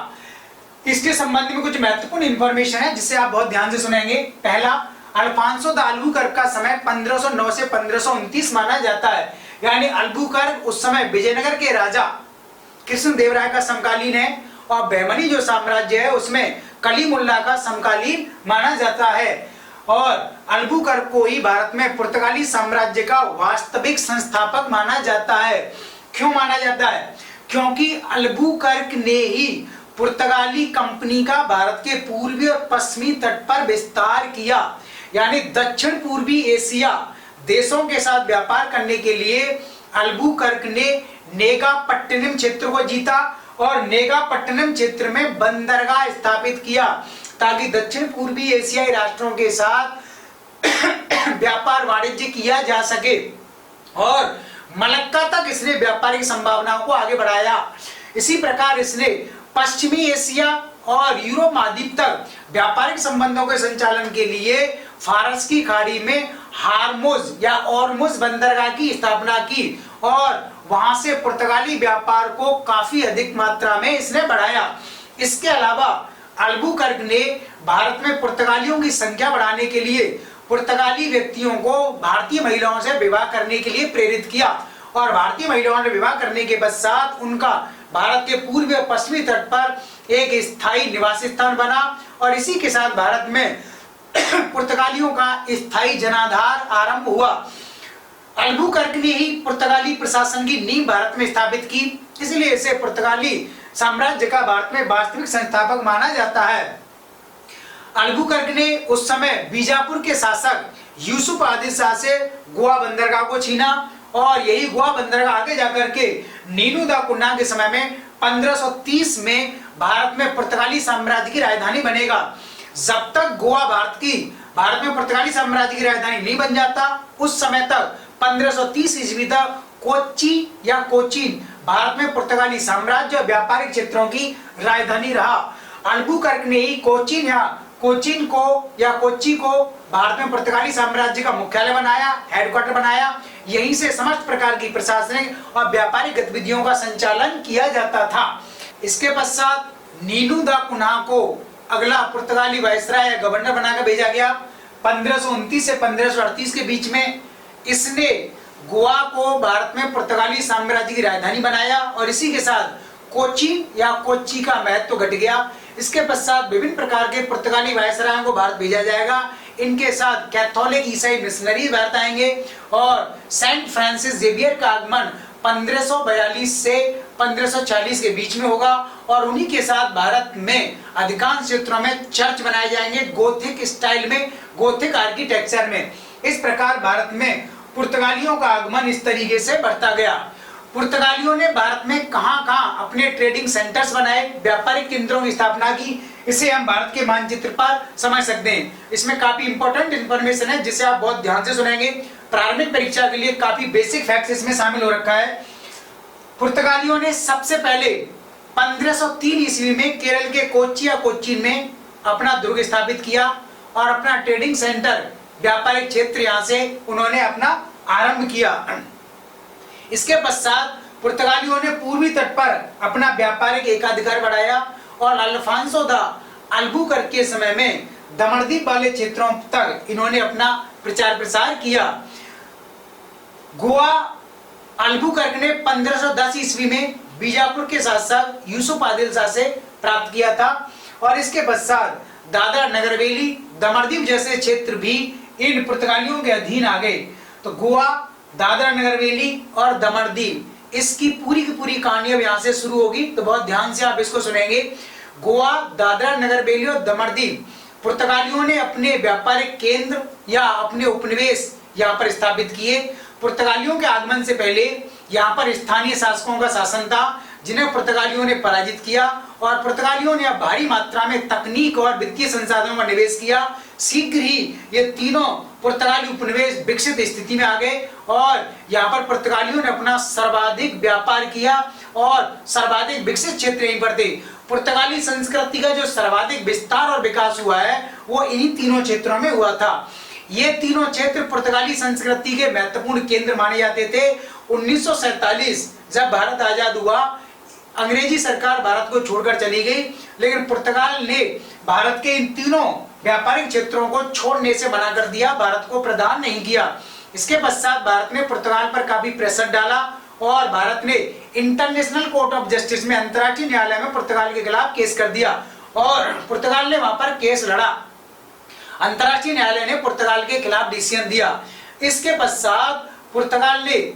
A: इसके संबंध में कुछ महत्वपूर्ण इंफॉर्मेशन है जिसे आप बहुत ध्यान से सुनेंगे। पहला, अल्फांसो दा अल्बुकर्क का समय 1509 से 1529 माना जाता है, यानी अल्बुकर्क उस समय विजयनगर के राजा कृष्णदेवराय का समकालीन है और बहमनी जो साम्राज्य है उसमें कलीमुल्ला का समकालीन माना जाता है और अल्बुकर्क को ही भारत में पुर्तगाली साम्राज्य का वास्तविक संस्थापक माना जाता है। क्यों माना जाता है? क्योंकि अल्बुकर्क ने ही पुर्तगाली कंपनी का भारत के पूर्वी और पश्चिमी तट पर विस्तार किया, यानी दक्षिण पूर्वी एशिया देशों के साथ व्यापार करने के लिए अल्बुकर्क ने नेगापट्टिनम क्षेत्र को जीता और नेगापट्टिनम क्षेत्र में बंदरगाह स्थापित किया ताकि दक्षिण पूर्वी एशियाई राष्ट्रों के साथ व्यापार वाणिज्य किया जा सके और मलक्का तक इसने व्यापारिक संभावनाओं को आगे बढ़ाया। इसी प्रकार इसने पश्चिमी एशिया और यूरोप महाद्वीप तक व्यापारिक संबंधों के संचालन के लिए फारस की खाड़ी में हार्मुज या ओरमुज बंदरगाह की स्थापना की और वहां से पुर्तगाली व्यापार को काफी अधिक मात्रा में इसने बढ़ाया। इसके अलावा अल्बुकर्क ने भारत में पुर्तगालियों की संख्या बढ़ाने के लिए पुर्तगाली व्यक्तियों को भारतीय महिलाओं से विवाह करने के लिए प्रेरित किया और भारतीय महिलाओं ने विवाह करने के पश्चात उनका भारत के पूर्वी और पश्चिमी तट पर एक स्थायी निवास स्थान बना और इसी के साथ भारत में पुर्तगालियों का स्थायी जनाधार आरंभ हुआ। अल्बुकर्क ने ही पुर्तगाली प्रशासन की नींव भारत में स्थापित की, इसलिए इसे पुर्तगाली साम्राज्य का भारत में वास्तविक संस्थापक माना जाता है। अल्बुकर्क ने उस समय बीजापुर के शासक यूसुफ आदिल शाह से गोवा बंदरगाह को छीना और यही गोवा बंदरगाह आगे जाकर के नीनू दा कुन्ना के समय में 1530 में भारत में पुर्तगाली साम्राज्य की राजधानी बनेगा। जब तक गोवा भारत में पुर्तगाली साम्राज्य की राजधानी नहीं बन जाता उस समय तक 1530 ईस्वी तक कोच्चि या कोचीन भारत में पुर्तगाली साम्राज्य और व्यापारिक क्षेत्रों की राजधानी रहा। अल्बुकर्क ने ही कोच्चि को भारत में पुर्तगाली साम्राज्य का मुख्यालय बनाया, हेडक्वार्टर बनाया। यहीं से समस्त प्रकार की प्रशासनिक और व्यापारिक गतिविधियों का संचालन किया जाता था। इसके पश्चात नीनू दा कुन्हा को अगला पुर्तगाली वायसराय या गवर्नर बनाकर भेजा गया 1529 से 1538 के बीच में। इसने गोवा को भारत में पुर्तगाली साम्राज्य की राजधानी बनाया और इसी के साथ कोचीन या कोच्चि का महत्व घट गया। इसके पश्चात विभिन्न प्रकार के पुर्तगाली वायसरायों को भारत भेजा जाएगा। इनके साथ कैथोलिक ईसाई मिशनरी भारत आएंगे और सेंट फ्रांसिस जेवियर का आगमन 1542 से 1540 के बीच में होगा और उन्हीं के साथ भारत में अधिकांश क्षेत्रों में चर्च बनाए जाएंगे गोथिक स्टाइल में, गोथिक आर्किटेक्चर में। इस प्रकार भारत में पुर्तगालियों का आगमन इस तरीके से बढ़ता गया। पुर्तगालियों ने भारत में कहां-कहां अपने ट्रेडिंग सेंटर्स बनाए, व्यापारिक केंद्रों की स्थापना की, इसे हम भारत के मानचित्र पर समझ सकते हैं। इसमें काफी इंपॉर्टेंट इंफॉर्मेशन है जिसे आप बहुत ध्यान से सुनेंगे। प्रारंभिक परीक्षा के लिए काफी बेसिक फैक्ट्स इसमें शामिल हो रखा है। पुर्तगालियों ने सबसे पहले 1503 ईस्वी में केरल के कोच्चि या कोच्चिन में अपना दुर्ग स्थापित किया और अपना ट्रेडिंग सेंटर, व्यापारिक क्षेत्र यहां से उन्होंने अपना आरंभ किया। इसके पश्चात पुर्तगालियों ने पूर्वी तट पर अपना व्यापारिक एकाधिकार बढ़ाया और अल्फांसो द अल्बुकर्क के समय में दमनदीप वाले क्षेत्रों तक इन्होंने अपना प्रचार प्रसार किया। गोवा अल्बुकर्क ने 1510 ईस्वी में बीजापुर के शासक यूसुफ आदिल शाह से प्राप्त किया था और इसके पश्चात दादरा नगर हवेली, दमनदीप जैसे क्षेत्र भी इन पुर्तगालियों के अधीन आ गए। तो गोवा, दादरा नगर हवेली और दमनदीप, इसकी पूरी की पूरी कहानी अब यहाँ से शुरू होगी, तो बहुत ध्यान से आप इसको सुनेंगे। गोवा, दादरा नगर हवेली और दमनदीप पुर्तगालियों ने अपने व्यापारिक केंद्र या अपने उपनिवेश यहाँ पर स्थापित किए। पुर्तगालियों के आगमन से पहले यहाँ पर स्थानीय शासकों का शासन था जिन्हें पुर्तगालियों ने पराजित किया और पुर्तगालियों ने अब भारी मात्रा में तकनीक और वित्तीय संसाधनों का निवेश किया। शीघ्र ही ये तीनों पुर्तगाली उपनिवेश विकसित स्थिति में आ गए और यहाँ पर पुर्तगालियों ने अपना सर्वाधिक व्यापार किया और सर्वाधिक विकसित क्षेत्र यहीं पर थे। पुर्तगाली संस्कृति का जो सर्वाधिक विस्तार और विकास हुआ है वो इन्हीं तीनों क्षेत्रों में हुआ था। ये तीनों क्षेत्र पुर्तगाली संस्कृति के महत्वपूर्ण केंद्र माने जाते थे। 1947 जब भारत आजाद हुआ, अंग्रेजी सरकार भारत को छोड़कर चली गई, लेकिन पुर्तगाल ने भारत के इन तीनों व्यापारिक क्षेत्रों को छोड़ने से मना कर दिया, भारत को प्रदान नहीं किया। इसके पश्चात भारत ने पुर्तगाल पर काफी प्रेशर डाला और भारत ने इंटरनेशनल कोर्ट ऑफ जस्टिस में, अंतर्राष्ट्रीय न्यायालय में पुर्तगाल के खिलाफ केस कर दिया और पुर्तगाल ने वहां पर केस लड़ा। अंतर्राष्ट्रीय न्यायालय ने पुर्तगाल के खिलाफ डिसीजन दिया। इसके पश्चात पुर्तगाल ने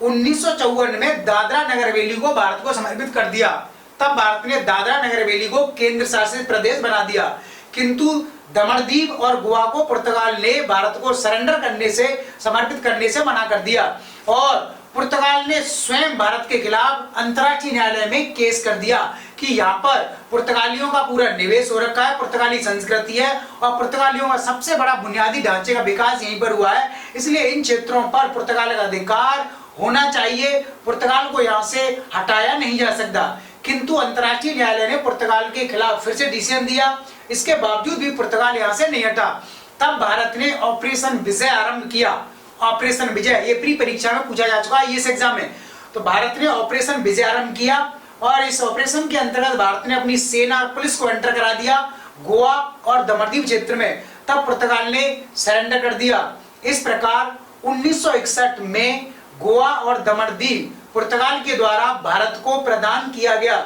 A: 1954 में दादरा नगर हवेली को भारत को समर्पित कर दिया। तब भारत ने दादरा नगर हवेली को केंद्र शासित प्रदेश बना दिया, किंतु दमनदीप और गोवा को पुर्तगाल ने भारत को सरेंडर करने से, समर्पित करने से मना कर दिया और पुर्तगाल ने स्वयं भारत के खिलाफ अंतर्राष्ट्रीय न्यायालय में केस कर दिया कि यहाँ पर पुर्तगालियों का पूरा निवेश हो रखा है, पुर्तगाली संस्कृति है और पुर्तगालियों का सबसे बड़ा बुनियादी ढांचे का विकास यहीं पर हुआ है, इसलिए इन क्षेत्रों पर पुर्तगाल का अधिकार होना चाहिए, पुर्तगाल को यहाँ से हटाया नहीं जा सकता। किंतु अंतर्राष्ट्रीय न्यायालय ने पुर्तगाल के खिलाफ फिर से डिसीजन दिया, इसके बावजूद भी पुर्तगाल यहाँ से नहीं हटा। तब भारत ने ऑपरेशन विजय आरंभ किया। ऑपरेशन विजय ये प्री परीक्षा में पूछा जा चुका है, इस एग्जाम में। तो भारत ने ऑपरेशन विजय आरंभ किया और इस ऑपरेशन के अंतर्गत भारत ने अपनी सेना और पुलिस को एंटर करा दिया गोवा और दमनदीप क्षेत्र में। तब पुर्तगाल ने सरेंडर कर दिया। इस प्रकार 1961 में गोवा और दमनदीप पुर्तगाल के द्वारा भारत को प्रदान किया गया।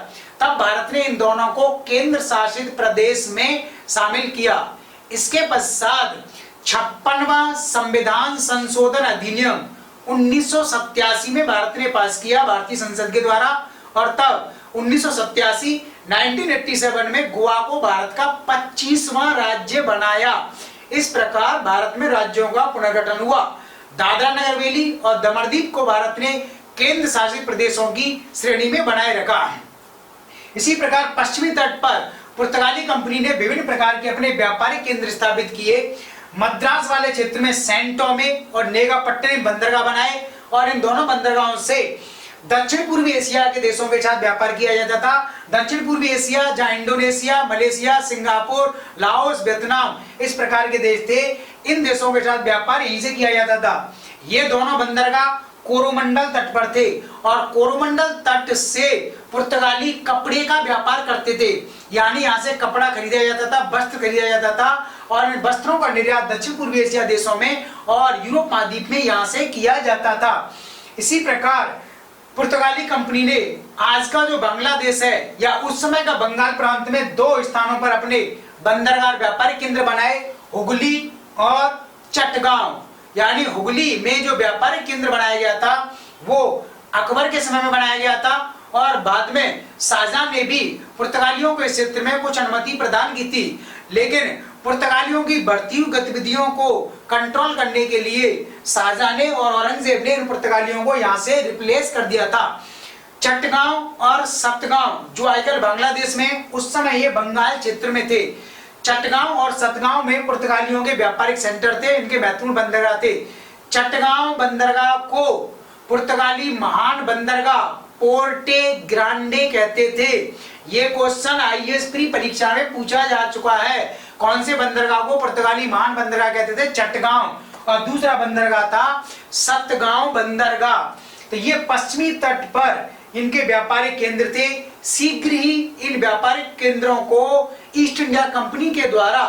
A: तब भारत ने इन दोनों को केंद्र शासित प्रदेश में शामिल किया। इसके पश्चात 56वां संविधान संशोधन अधिनियम 1987 में भारत ने पास किया भारतीय संसद के द्वारा और तब 1987 में गोवा को भारत का 25वां राज्य बनाया। इस प्रकार भारत में राज्यों का पुनर्गठन हुआ। दादरा नगर हवेली और दमनदीप को भारत ने केंद्र शासित प्रदेशों की श्रेणी में बनाए रखा। इसी प्रकार पश्चिमी तट पर पुर्तगाली कंपनी ने विभिन्न प्रकार के अपने व्यापारिक केंद्र स्थापित किए। मद्रास वाले क्षेत्र में सैन टोमे और नेगापट्टिनम बंदरगाह बनाए और इन दोनों बंदरगाहों से दक्षिण पूर्वी एशिया के देशों के साथ व्यापार किया जाता था। दक्षिण पूर्वी एशिया जहां Indonesia, Malaysia, Singapore, Laos, Vietnam इस प्रकार के देश थे, इन देशों के साथ व्यापार यहीं से किया जाता था। ये दोनों बंदरगाह कोरोमंडल तट पर थे और कोरोमंडल तट से पुर्तगाली कपड़े का व्यापार करते थे। यानी यहाँ से कपड़ा खरीदा जाता था, वस्त्र खरीदा जाता था और इन वस्त्रों का निर्यात दक्षिण पूर्वी एशिया देशों में और यूरोप महाद्वीप में यहाँ से किया जाता था। इसी प्रकार पुर्तगाली कंपनी ने आज का जो बांग्लादेश है या उस समय का बंगाल प्रांत में दो स्थानों पर अपने बंदरगाह व्यापारिक केंद्र बनाए, हुगली और चटगांव। यानी हुगली में जो व्यापारिक केंद्र बनाया गया था वो अकबर के समय में बनाया गया था और बाद में शाहजहां ने भी पुर्तगालियों के क्षेत्र में कुछ अनुमति प्रदान की थी, लेकिन पुर्तगालियों की बढ़ती हुई गतिविधियों को कंट्रोल करने के लिए शाहजहां ने और औरंगजेब ने इन पुर्तगालियों को यहाँ से रिप्लेस कर दिया था। चटगांव और सतगांव जो आजकल बांग्लादेश में, उस समय ये बंगाल क्षेत्र में थे। चटगांव और सतगांव में पुर्तगालियों के व्यापारिक सेंटर थे, इनके महत्वपूर्ण बंदरगाह थे। चटगांव बंदरगाह को पुर्तगाली महान बंदरगाह पोर्टे ग्रांडे कहते थे। ये क्वेश्चन आईएएस प्री परीक्षा में पूछा जा चुका है। कौन से बंदरगाह को पुर्तगाली महान बंदरगाह कहते थे? चटगांव। और दूसरा बंदरगाह था सतगांव बंदरगाह। तो ये पश्चिमी तट पर इनके व्यापारिक केंद्र थे। शीघ्र ही इन व्यापारिक केंद्रों को ईस्ट इंडिया कंपनी के द्वारा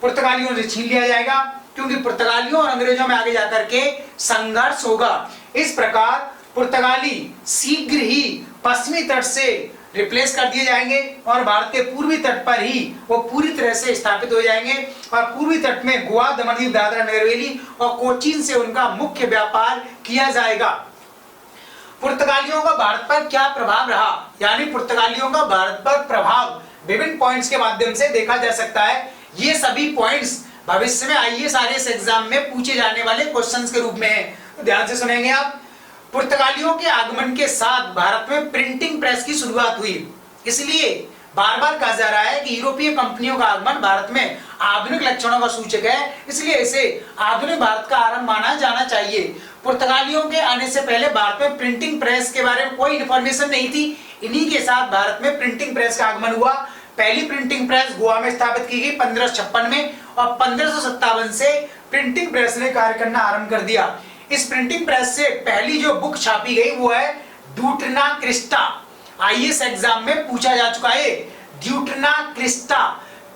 A: पुर्तगालियों से छीन लिया जाएगा, क्योंकि पुर्तगालियों और अंग्रेजों में आगे जाकर के संघर्ष होगा। इस प्रकार पुर्तगाली शीघ्र ही पश्चिमी तट से रिप्लेस कर दिए जाएंगे और भारत के पूर्वी तट पर ही वो पूरी तरह से स्थापित हो जाएंगे और पूर्वी तट में गोवा, दमन दीव, दादरा नगर हवेली और कोचीन से उनका मुख्य व्यापार किया जाएगा। पुर्तगालियों का भारत पर क्या प्रभाव रहा? यानी पुर्तगालियों का भारत पर प्रभाव विभिन्न पॉइंट्स के माध्यम से देखा जा सकता है। ये सभी पॉइंट्स भविष्य में आईएएस आरएएस एग्जाम में पूछे जाने वाले क्वेश्चंस के रूप में है, तो ध्यान से सुनेंगे आप। पुर्तगालियों के आगमन के साथ भारत में प्रिंटिंग प्रेस की शुरुआत हुई, इसलिए बार बार कहा जा रहा है कि यूरोपीय कंपनियों का आगमन भारत में आधुनिक लक्षणों का सूचक है, इसलिए इसे आधुनिक भारत का आरंभ माना जाना चाहिए। पुर्तगालियों के आने से पहले भारत में प्रिंटिंग प्रेस के बारे में कोई इंफॉर्मेशन नहीं थी। इन्हीं के साथ भारत में प्रिंटिंग प्रेस का आगमन हुआ। पहली प्रिंटिंग प्रेस गोवा में स्थापित की गई 1556 में और 1557 से प्रिंटिंग प्रेस ने कार्य करना आरंभ कर दिया। इस प्रिंटिंग प्रेस से पहली जो बुक छापी गई वो है ड्यूटना क्रिस्टा। आईएएस एग्जाम में पूछा जा चुका है। ड्यूटना क्रिस्टा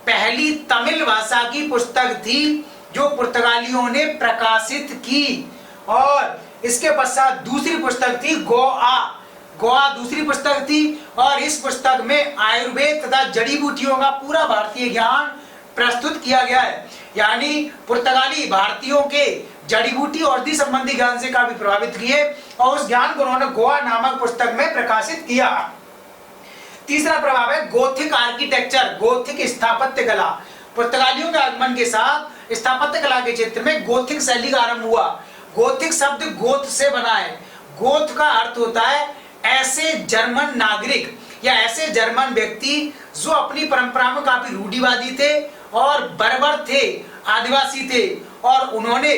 A: पहली तमिल भाषा की पुस्तक थी जो पुर्तगालियों ने प्रकाशित की और इसके पश्चात दूसरी पुस्तक थी गोआ दूसरी पुस्तक थी और इस पुस्तक में आयुर्वेद तथा जड़ी बूटियों का पूरा भारतीय ज्ञान प्रस्तुत किया गया है। यानी पुर्तगाली भारतीयों के जड़ी बूटी और औषधि संबंधी ज्ञान से काफी प्रभावित किए और उस ज्ञान को उन्होंने गोवा नामक पुस्तक में प्रकाशित किया। तीसरा प्रभाव है गोथिक आर्किटेक्चर, गोथिक स्थापत्य कला। पुर्तगालियों के आगमन के साथ स्थापत्य कला के क्षेत्र में गोथिक शैली का आरंभ हुआ। गोथिक शब्द गोथ से बना है। गोथ का अर्थ होता है ऐसे जर्मन नागरिक या ऐसे जर्मन व्यक्ति जो अपनी परंपरा में काफी रूढ़िवादी थे और बर्बर थे, आदिवासी थे और उन्होंने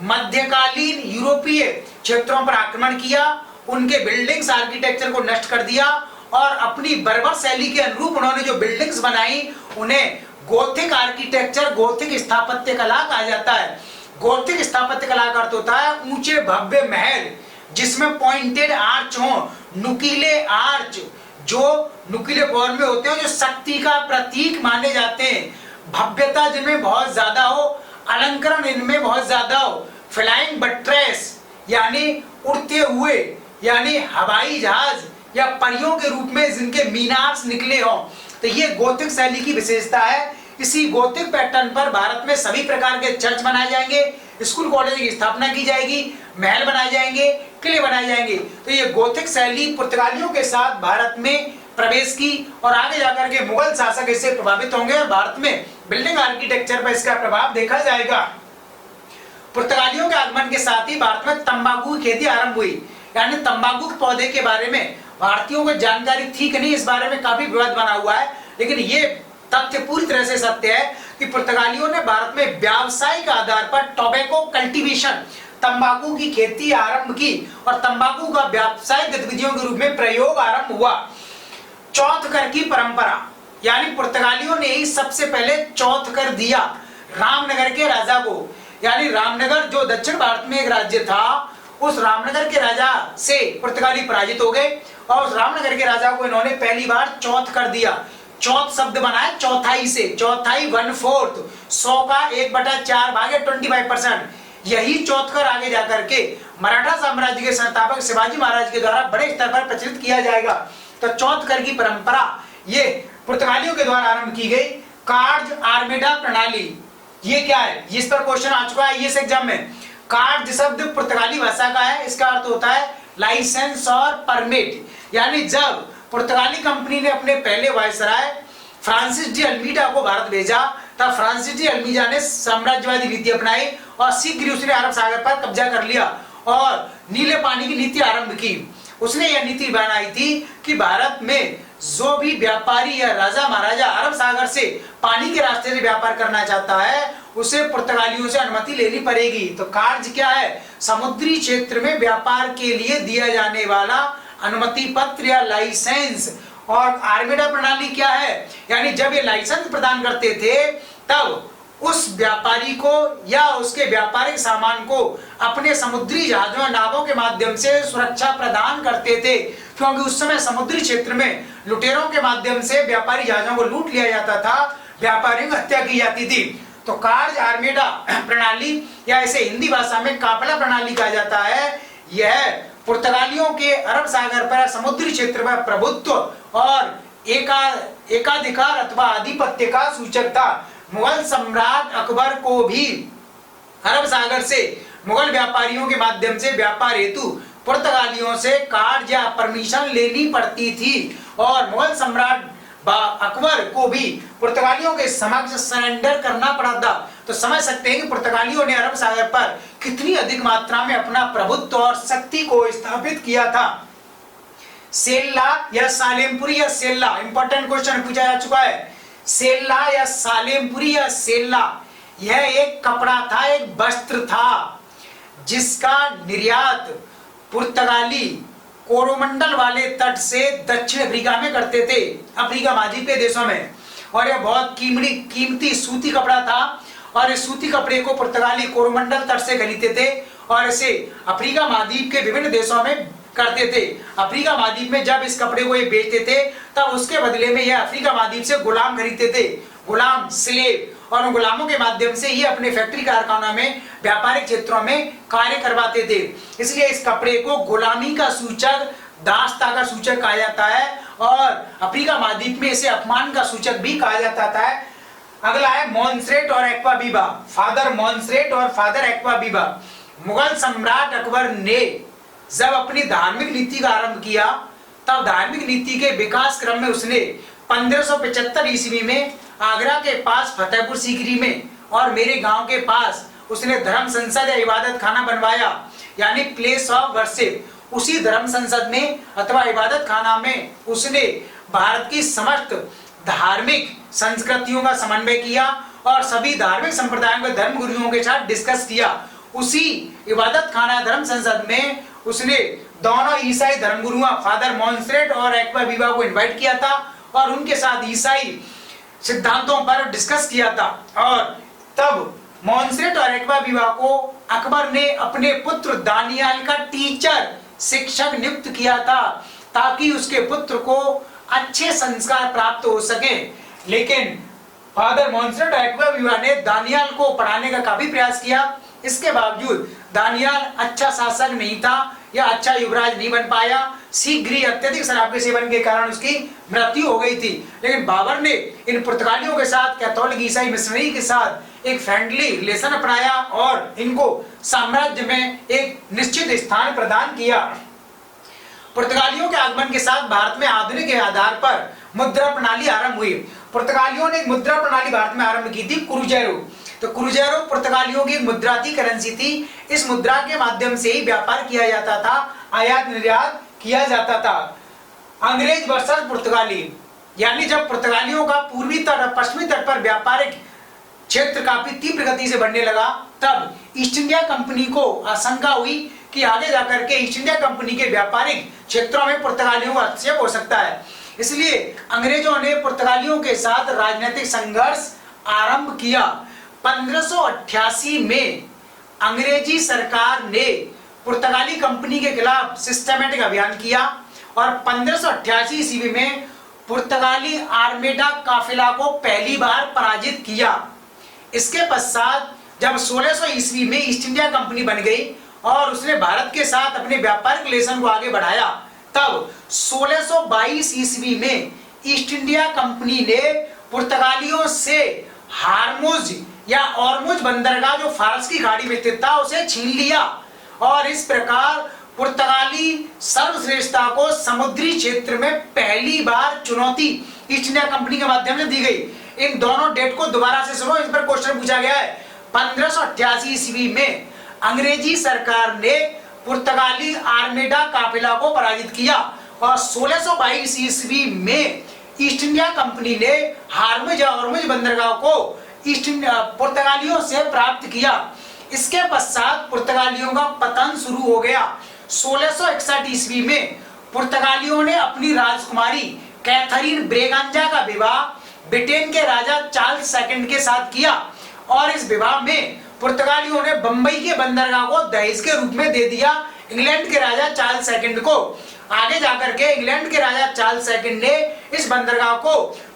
A: मध्यकालीन यूरोपीय क्षेत्रों पर आक्रमण किया, उनके बिल्डिंग्स आर्किटेक्चर को नष्ट कर दिया और अपनी बर्बर शैली के अनुरूप उन्होंने जो बिल्डिंग्स बनाई उन्हें गोथिक आर्किटेक्चर, गोथिक स्थापत्य कला कहा जाता है। गोथिक स्थापत्य कला का अर्थ होता है ऊंचे भव्य महल जिसमें पॉइंटेड आर्च हो, नुकीले आर्च जो नुकीले फॉर्म में होते हैं, जो शक्ति का प्रतीक माने जाते हैं, भव्यता जिनमें बहुत ज्यादा हो, अलंकरण इनमें बहुत ज्यादा हो, फ्लाइंग बट्रेस यानी उड़ते हुए यानी हवाई जहाज या परियों के रूप में जिनके मीनार्स निकले हों, तो ये गोथिक शैली की विशेषता है। इसी गोथिक पैटर्न पर भारत में सभी प्रकार के चर्च बनाए जाएंगे, स्कूल कॉलेज की स्थापना की जाएगी, महल बनाए जाएंगे, किले बनाए जाएंगे। तो ये गोथिक शैली पुर्तगालियों के साथ भारत में प्रवेश की और आगे जाकर के मुगल शासक इससे प्रभावित होंगे और भारत में बिल्डिंग आर्किटेक्चर पर इसका प्रभाव देखा जाएगा। पुर्तगालियों के आगमन के साथ ही भारत में तंबाकू की खेती आरंभ हुई। यानी तंबाकू के पौधे के बारे में भारतीयों को जानकारी थी कि नहीं, इस बारे में काफी विवाद बना हुआ है, लेकिन ये तथ्य पूरी तरह से सत्य है कि पुर्तगालियों ने भारत में व्यावसायिक आधार पर टोबैको कल्टीवेशन, तंबाकू की खेती आरंभ की और तंबाकू का व्यावसायिक गतिविधियों के रूप में प्रयोग आरंभ हुआ। चौथ कर की परंपरा, यानी पुर्तगालियों ने ही सबसे पहले चौथ कर दिया रामनगर के राजा को। यानी रामनगर जो दक्षिण भारत में एक राज्य था, उस रामनगर के राजा से पुर्तगाली पराजित हो गए और उस रामनगर के राजा को इन्होंने पहली बार चौथ कर दिया। चौथ शब्द बना है चौथाई से, चौथाई 1/4, 100 का 1/4 भागे 25%। यही चौथ कर आगे जाकर के मराठा साम्राज्य के संस्थापक शिवाजी महाराज के द्वारा बड़े स्तर पर प्रचलित किया जाएगा। तो चौथ कर की परंपरा ये पुर्तगालियों के द्वारा आरंभ की गई। कार्ज आर्मेडा प्रणाली, ये क्या है, इस पर क्वेश्चन आ चुका है इस एग्जाम में। कार्ज शब्द पुर्तगाली भाषा का है, इसका अर्थ होता है लाइसेंस और परमिट। यानी जब पुर्तगाली कंपनी ने अपने पहले वायसराय फ्रांसिस डी अल्मीडा को भारत भेजा, तब फ्रांसिस डी अल्मीडा ने साम्राज्यवादी नीति अपनाई और शीघ्र ही उसने अरब सागर पर कब्जा कर लिया और नीले पानी की नीति आरंभ की। उसने यह नीति बनाई थी कि भारत में जो भी व्यापारी या राजा महाराजा अरब सागर से पानी के रास्ते से व्यापार करना चाहता है, उसे पुर्तगालियों से अनुमति लेनी पड़ेगी। तो कार्य क्या है, समुद्री क्षेत्र में व्यापार के लिए दिया जाने वाला अनुमति पत्र या लाइसेंस। और आर्मेडा प्रणाली क्या है, यानी जब ये लाइसेंस प्रदान करते थे तब उस व्यापारी को या उसके व्यापारिक सामान को अपने समुद्री जहाजों नावों के माध्यम से सुरक्षा प्रदान करते थे, क्योंकि उस समय समुद्री क्षेत्र में लुटेरों के माध्यम से व्यापारी जहाजों को लूट लिया जाता था, व्यापारियों की हत्या की जाती थी। तो कार्ज आर्मेडा प्रणाली या इसे हिंदी भाषा में काफला प्रणाली कहा जाता है, यह पुर्तगालियों के अरब सागर पर समुद्री क्षेत्र पर प्रभुत्व और एकाधिकार अथवा आधिपत्य का सूचक था। मुगल सम्राट अकबर को भी अरब सागर से मुगल व्यापारियों के माध्यम से व्यापार हेतु पुर्तगालियों से कार्ड या परमिशन लेनी पड़ती थी और मुगल सम्राट अकबर को भी पुर्तगालियों के समक्ष सरेंडर करना पड़ा था। तो समझ सकते हैं कि पुर्तगालियों ने अरब सागर पर कितनी अधिक मात्रा में अपना प्रभुत्व और शक्ति को स्थापित किया था। सेल्ला या सालेमपुरी या सेल्ला, इंपॉर्टेंट क्वेश्चन पूछा जा चुका है। सेल्ला या सालेमपुरी या सेल्ला, यह एक कपड़ा था, एक वस्त्र था जिसका निर्यात पुर्तगाली कोरोमंडल वाले तट से दक्षिण अफ्रीका में करते थे, अफ्रीका महाद्वीप के देशों में। और यह बहुत कीमती सूती कपड़ा था और इस सूती कपड़े को पुर्तगाली कोरोमंडल तट से खरीदते थे और इसे अफ्रीका महाद्वीप के विभिन्न देशों में करते थे। अफ्रीका महाद्वीप में जब इस कपड़े को ये बेचते थे तब उसके बदले में यह अफ्रीका महाद्वीप से गुलाम खरीदते थे, गुलाम, स्लेव, और उन गुलामों के माध्यम से ये अपने फैक्ट्री कारखानों में व्यापारिक क्षेत्रों में कार्य करवाते थे। इसलिए इस कपड़े को गुलामी का सूचक, दासता का सूचक कहा जाता है और अफ्रीका महाद्वीप में इसे अपमान का सूचक भी कहा जाता था। अगला है मोंसरेट और एक्वावीवा, फादर मोंसरेट और फादर एक्वावीवा। मुगल सम्राट अकबर ने जब अपनी धार्मिक नीति का आरंभ किया तब धार्मिक नीति के विकास क्रम में उसने 1575 ईस्वी में आगरा के पास फतेहपुर सीकरी में और मेरे गांव के पास उसने धर्म संसद या इबादत खाना बनवाया, यानी प्लेस ऑफ वर्शिप। उसी धर्म संसद में अथवा इबादत खाना में उसने भारत की समस्त धार्मिक संस्कृतियों का समन्वय किया और सभी धार्मिक संप्रदायों के धर्म गुरुओं के साथ डिस्कस किया। उसी इबादत खाना धर्म संसद में उसने दोनों ईसाई धर्मगुरुओं फादर मोंसरेट और एक्वावीवा को इनवाइट किया था और उनके साथ ईसाई सिद्धांतों पर डिस्कस किया था। और तब मोंसरेट और एक्वावीवा को अकबर ने अपने पुत्र दानियाल का टीचर, शिक्षक नियुक्त किया था ताकि उसके पुत्र को अच्छे संस्कार प्राप्त हो सके। लेकिन फादर मोंसरेट और एक्वावीवा ने दानियाल को पढ़ाने का काफी प्रयास किया, इसके बावजूद दानियाल अच्छा शासक नहीं था या अच्छा युवराज नहीं बन पाया। शीघ्र ही अत्यधिक शराब के सेवन के कारण उसकी मृत्यु हो गई थी। लेकिन बाबर ने इन पुर्तगालियों के साथ, कैथोलिक ईसाई मिशनरी के साथ एक फ्रेंडली रिलेशन अपनाया और इनको साम्राज्य में एक निश्चित स्थान प्रदान किया। पुर्तगालियों के आगमन के साथ भारत में आधुनिक के आधार पर मुद्रा प्रणाली आरंभ हुई। पुर्तगालियों ने एक मुद्रा प्रणाली भारत में आरंभ की थी, क्रूजेरो। तो क्रूजेरो पुर्तगालियों की मुद्रा थी, करेंसी थी। इस मुद्रा के माध्यम से ही व्यापार किया जाता था, आयात निर्यात किया जाता था। अंग्रेज वर्सेस पुर्तगाली, यानी जब पुर्तगालियों का पूर्वी तट और पश्चिमी तट पर व्यापारिक क्षेत्र काफी तीव्र गति से बढ़ने लगा, तब ईस्ट इंडिया कंपनी को आशंका हुई कि आगे जाकर के ईस्ट इंडिया कंपनी के व्यापारिक क्षेत्रों में पुर्तगालियों का हस्तक्षेप हो सकता है। इसलिए अंग्रेजों ने पुर्तगालियों के साथ राजनीतिक संघर्ष आरंभ किया। 1588 में अंग्रेजी सरकार ने पुर्तगाली कंपनी के खिलाफ सिस्टमैटिक अभियान किया और 1588 ईस्वी में पुर्तगाली आर्मेडा काफिला को पहली बार पराजित किया। इसके पश्चात जब 1600 ईस्वी में ईस्ट इंडिया कंपनी बन गई और उसने भारत के साथ अपने व्यापारिक रिलेशन को आगे बढ़ाया, तब 1622 ईस्वी में ईस्ट इंडिया कंपनी ने पुर्तगालियों से हार्मुज या ऑर्मुज बंदरगाह जो फारस की खाड़ी में स्थित था उसे छीन लिया और इस प्रकार पुर्तगाली सर्वश्रेष्ठता को समुद्री क्षेत्र में पहली बार चुनौती ईस्ट इंडिया कंपनी के माध्यम से दी गई। इन दोनों डेट को दोबारा से सुनो, इस पर क्वेश्चन पूछा गया है। 1588 ईस्वी में अंग्रेजी सरकार ने पुर्तगाली आर्मेडा काफिला को पराजित किया और 1622 ईस्वी में ईस्ट इंडिया कंपनी ने हार्मुज या ऑर्मुज बंदरगाह को पुर्तगालियों से प्राप्त किया। इसके पश्चात पुर्तगालियों का पतन शुरू हो गया। 1661 ईस्वी में पुर्तगालियों ने अपनी राजकुमारी कैथरीन ब्रेगांजा का विवाह ब्रिटेन के राजा चार्ल्स सेकंड के साथ किया और इस विवाह में पुर्तगालियों ने बंबई के बंदरगाह को दहेज के रूप में दे दिया इंग्लैंड के राजा चार्ल्स सेकंड को। आगे जाकर के इंग्लैंड के राजा चार्ल्स सेकंड ने इस बंदरगाह को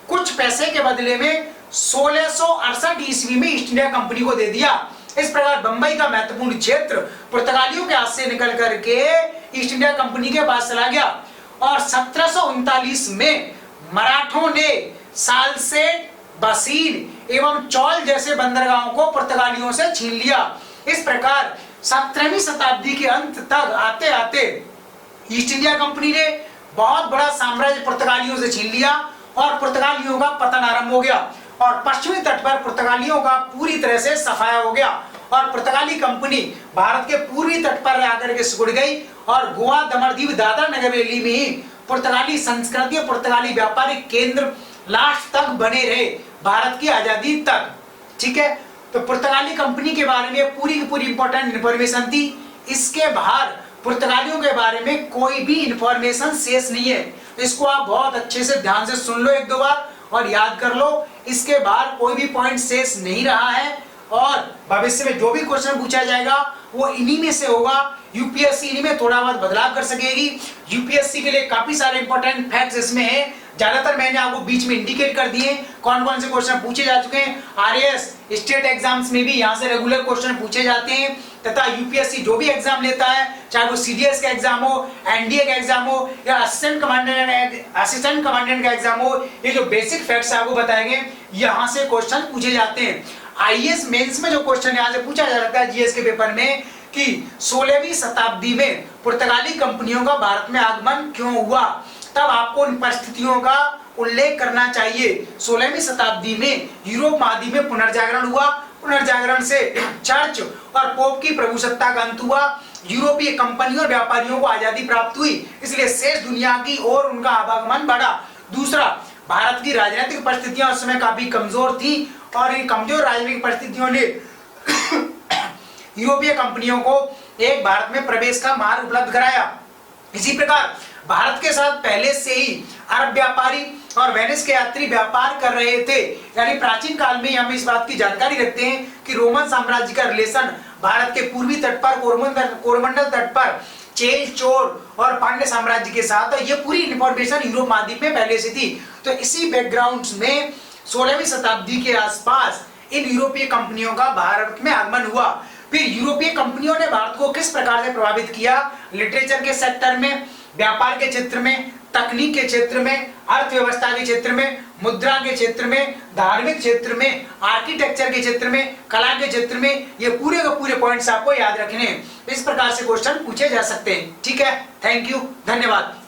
A: कुछ पैसे के बदले में 1668 ईस्वी में ईस्ट इंडिया कंपनी को दे दिया। इस प्रकार बंबई का महत्वपूर्ण क्षेत्र पुर्तगालियों के हाथ से निकल करके ईस्ट इंडिया कंपनी के पास चला गया और 1739 में मराठों ने सालसेट, बसीन एवं चौल जैसे बंदरगाहों को पुर्तगालियों से छीन लिया। इस प्रकार 17वीं शताब्दी के अंत तक आते आते ईस्ट इंडिया कंपनी ने बहुत बड़ा साम्राज्य पुर्तगालियों से छीन लिया और पुर्तगालियों का पतन आरंभ हो गया और पश्चिमी तट पर पुर्तगालियों का पूरी तरह से सफाया हो गया और पुर्तगाली कंपनी भारत के पूर्वी तट पर आकर के सिकुड़ गई और गोवा, दमन-दीव, दादरा नगर हवेली में ही पुर्तगाली संस्कृति और पुर्तगाली व्यापारिक केंद्र लास्ट तक बने रहे भारत की आजादी तक। ठीक है, तो पुर्तगाली कंपनी के बारे में पूरी की पूरी इंपॉर्टेंट इंफॉर्मेशन थी। इसके बाहर पुर्तगालियों के बारे में कोई भी इंफॉर्मेशन शेष नहीं है। इसको आप बहुत अच्छे से ध्यान से सुन लो एक दो बार और याद कर लो। इसके बाहर कोई भी पॉइंट शेष नहीं रहा है और भविष्य में जो भी क्वेश्चन पूछा जाएगा वो इन्हीं में से होगा। यूपीएससी इन्हीं में थोड़ा बहुत बदलाव कर सकेगी। यूपीएससी के लिए काफी सारे इंपॉर्टेंट फैक्ट्स इसमें हैं। ज्यादातर मैंने आपको बीच में इंडिकेट कर दिए कौन कौन से क्वेश्चन पूछे जा चुके हैं। आरएएस स्टेट एग्जाम्स में भी यहाँ से रेगुलर क्वेश्चन पूछे जाते हैं तथा यूपीएससी जो भी एग्जाम लेता है, चाहे वो सीडीएस का एग्जाम हो, एनडीए का एग्जाम हो या असिस्टेंट कमांडेंट का एग्जाम हो, ये जो बेसिक फैक्ट्स आपको बताएंगे यहाँ से क्वेश्चन पूछे जाते हैं। आईएएस मेंस में जो क्वेश्चन यहाँ से पूछा जा सकता है जीएस के पेपर में कि 16वीं शताब्दी में पुर्तगाली कंपनियों का भारत में आगमन क्यों हुआ, तब आपको इन परिस्थितियों का उल्लेख करना चाहिए। 16वीं शताब्दी में यूरोप महाद्वीप में पुनर्जागरण हुआ। पुनर्जागरण से चर्च और पोप की प्रभुसत्ता का अंत हुआ। यूरोपीय कंपनियों और व्यापारियों को आजादी प्राप्त हुई, इसलिए शेष दुनिया की ओर उनका आवागमन बढ़ा। दूसरा, भारत की राजनीतिक परिस्थितियां उस समय काफी कमजोर थी और इन कमजोर राजनीतिक परिस्थितियों ने यूरोपीय कंपनियों को एक भारत में प्रवेश का मार्ग उपलब्ध कराया। इसी प्रकार भारत के साथ पहले से ही अरब व्यापारी और वेनिस के यात्री व्यापार कर रहे थे। यानी प्राचीन काल में हम इस बात की जानकारी रखते हैं कि रोमन साम्राज्य का रिलेशन भारत के पूर्वी तट पर कोरोमंडल तट पर चेल, चोर और पांड्य साम्राज्य के साथ, तो ये पूरी इंफॉर्मेशन यूरोप महाद्वीप में पहले से थी। तो इसी बैकग्राउंड में 16वीं शताब्दी के आसपास इन यूरोपीय कंपनियों का भारत में आगमन हुआ। फिर यूरोपीय कंपनियों ने भारत को किस प्रकार से प्रभावित किया, लिटरेचर के सेक्टर में, व्यापार के क्षेत्र में, तकनीक के क्षेत्र में, अर्थव्यवस्था के क्षेत्र में, मुद्रा के क्षेत्र में, धार्मिक क्षेत्र में, आर्किटेक्चर के क्षेत्र में, कला के क्षेत्र में, ये पूरे के पूरे पॉइंट्स आपको याद रखने हैं। इस प्रकार से क्वेश्चन पूछे जा सकते हैं। ठीक है, थैंक यू, धन्यवाद।